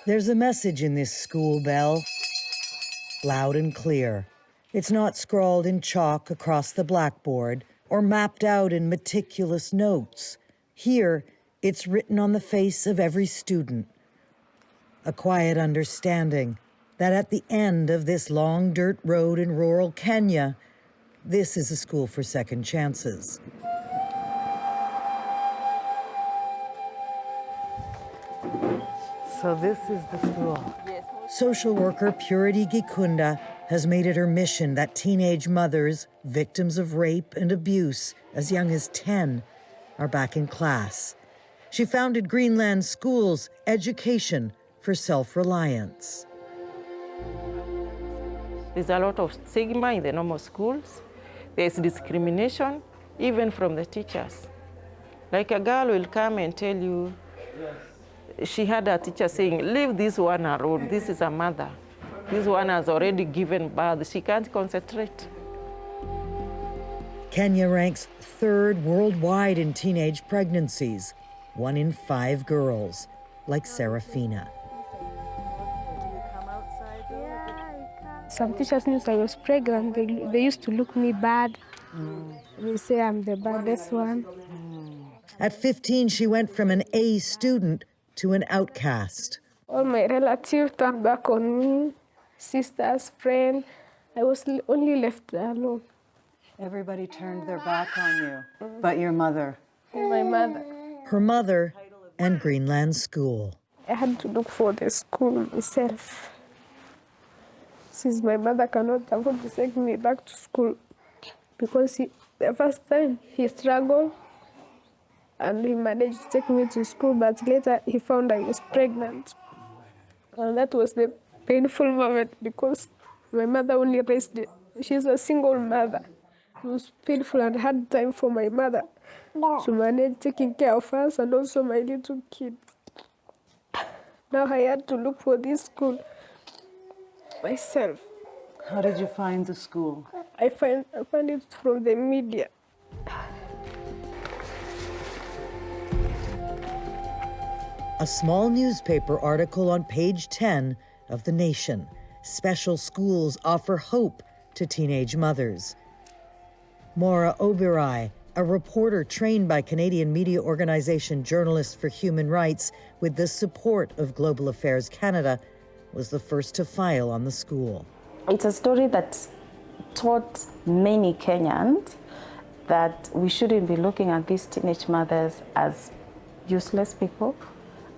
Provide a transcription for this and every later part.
There's a message in this school bell, loud and clear. It's not scrawled in chalk across the blackboard or mapped out in meticulous notes. Here, it's written on the face of every student. A quiet understanding that at the end of this long dirt road in rural Kenya, this is a school for second chances. So this is the school. Yes. Social worker Purity Gikunda has made it her mission that teenage mothers, victims of rape and abuse as young as 10, are back in class. She founded Greenland School's Education for Self-Reliance. There's a lot of stigma in the normal schools. There's discrimination, even from the teachers. Like a girl will come and tell you, she had a teacher saying, leave this one alone, this is a mother. This one has already given birth, she can't concentrate. Kenya ranks 3rd worldwide in teenage pregnancies, 1 in 5 girls, like Seraphine. Some teachers knew I was pregnant. They used to look me bad. They say I'm the baddest one. At 15, she went from an A student to an outcast. All my relatives turned back on me, sisters, friends. I was only left alone. Everybody turned their back on you, but your mother. My mother. Her mother and Greenland School. I had to look for the school myself. Since my mother cannot afford to take me back to school, because the first time he struggled and he managed to take me to school, but later he found I was pregnant. And that was the painful moment because my mother only raised it. She's a single mother. It was painful and hard time for my mother to manage taking care of us and also my little kid. Now I had to look for this school myself. How did you find the school? I found it from the media. A small newspaper article on page 10 of The Nation. Special schools offer hope to teenage mothers. Moraa Obiria, a reporter trained by Canadian media organization Journalists for Human Rights with the support of Global Affairs Canada, was the first to file on the school. It's a story that taught many Kenyans that we shouldn't be looking at these teenage mothers as useless people,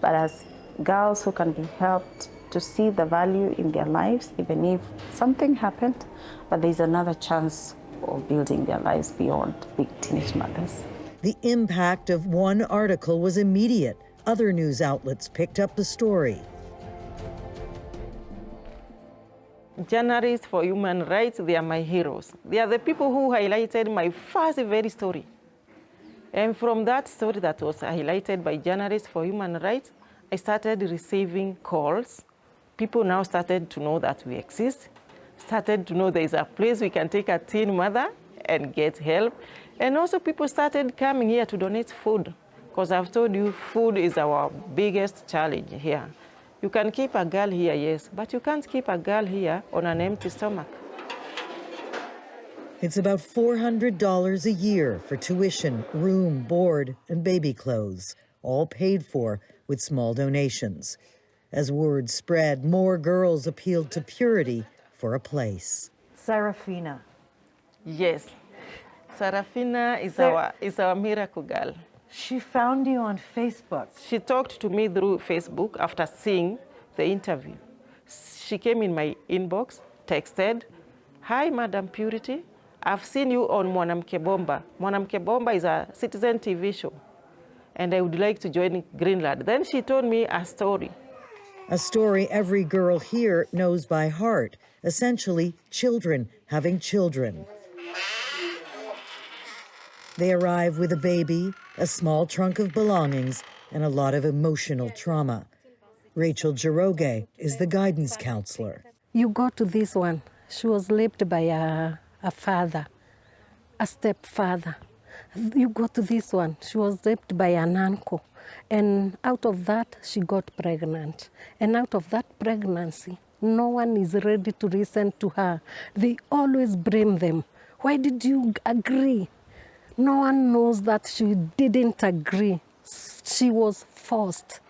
but as girls who can be helped to see the value in their lives, even if something happened, but there's another chance of building their lives beyond being teenage mothers. The impact of one article was immediate. Other news outlets picked up the story. Journalists for human rights, they are my heroes. They are the people who highlighted my first very story. And from that story that was highlighted by Journalists for Human Rights, I started receiving calls. People now started to know that we exist, started to know there is a place we can take a teen mother and get help. And also people started coming here to donate food, because I've told you, food is our biggest challenge here. You can keep a girl here, yes, but you can't keep a girl here on an empty stomach. It's about $400 a year for tuition, room, board, and baby clothes, all paid for with small donations. As word spread, more girls appealed to Purity for a place. Seraphine. Yes, Seraphine is our miracle girl. She found you on Facebook. She talked to me through Facebook after seeing the interview. She came in my inbox, texted, "Hi, Madam Purity. I've seen you on Mwanamke Bomba. Mwanamke Bomba is a citizen TV show, and I would like to join Greenland." Then she told me a story. A story every girl here knows by heart, essentially children having children. They arrive with a baby, a small trunk of belongings, and a lot of emotional trauma. Rachel Jiroge is the guidance counselor. You go to this one. She was raped by a father, a stepfather. You go to this one. She was raped by an uncle. And out of that, she got pregnant. And out of that pregnancy, no one is ready to listen to her. They always blame them. Why did you agree? No one knows that she didn't agree. She was forced.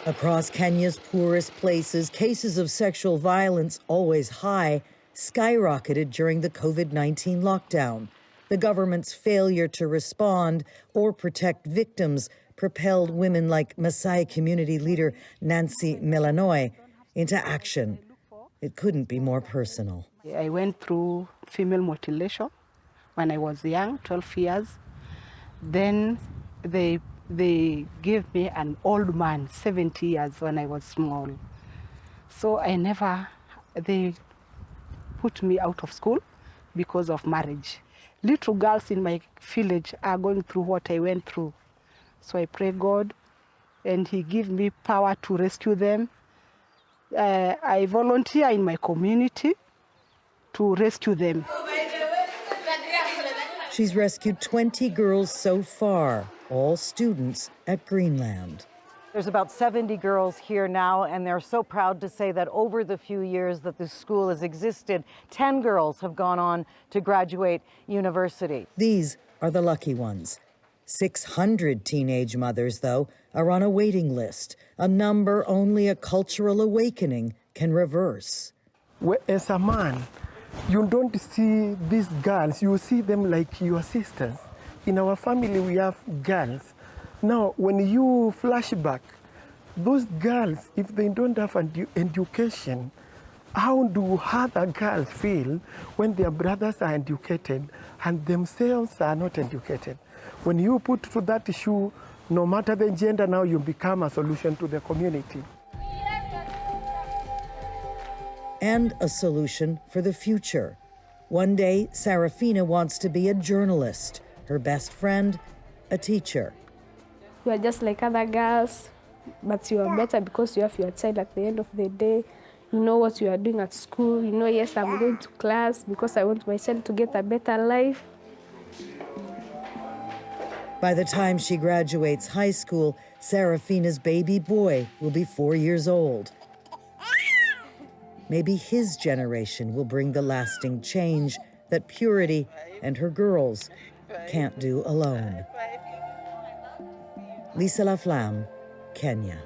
Across Kenya's poorest places, cases of sexual violence, always high, skyrocketed during the COVID-19 lockdown. The government's failure to respond or protect victims propelled women like Maasai community leader Nancy Melanoy into action. It couldn't be more personal. I went through female mutilation when I was young, 12 years. Then they gave me an old man, 70 years, when I was small. So they put me out of school because of marriage. Little girls in my village are going through what I went through. So I pray God, and He give me power to rescue them. I volunteer in my community to rescue them. She's rescued 20 girls so far, all students at Greenland. There's about 70 girls here now, and they're so proud to say that over the few years that the school has existed, 10 girls have gone on to graduate university. These are the lucky ones. 600 teenage mothers, though, are on a waiting list, a number only a cultural awakening can reverse. As a man, you don't see these girls, you see them like your sisters. In our family, we have girls. Now, when you flash back, those girls, if they don't have education, how do other girls feel when their brothers are educated and themselves are not educated? When you put to that issue, no matter the gender, now you become a solution to the community. And a solution for the future. One day, Seraphine wants to be a journalist, her best friend, a teacher. You are just like other girls, but you are better because you have your child at the end of the day. You know what you are doing at school. You know, yes, I'm going to class because I want my child to get a better life. By the time she graduates high school, Seraphine's baby boy will be 4 years old. Maybe his generation will bring the lasting change that Purity and her girls can't do alone. Lisa LaFlamme, Kenya.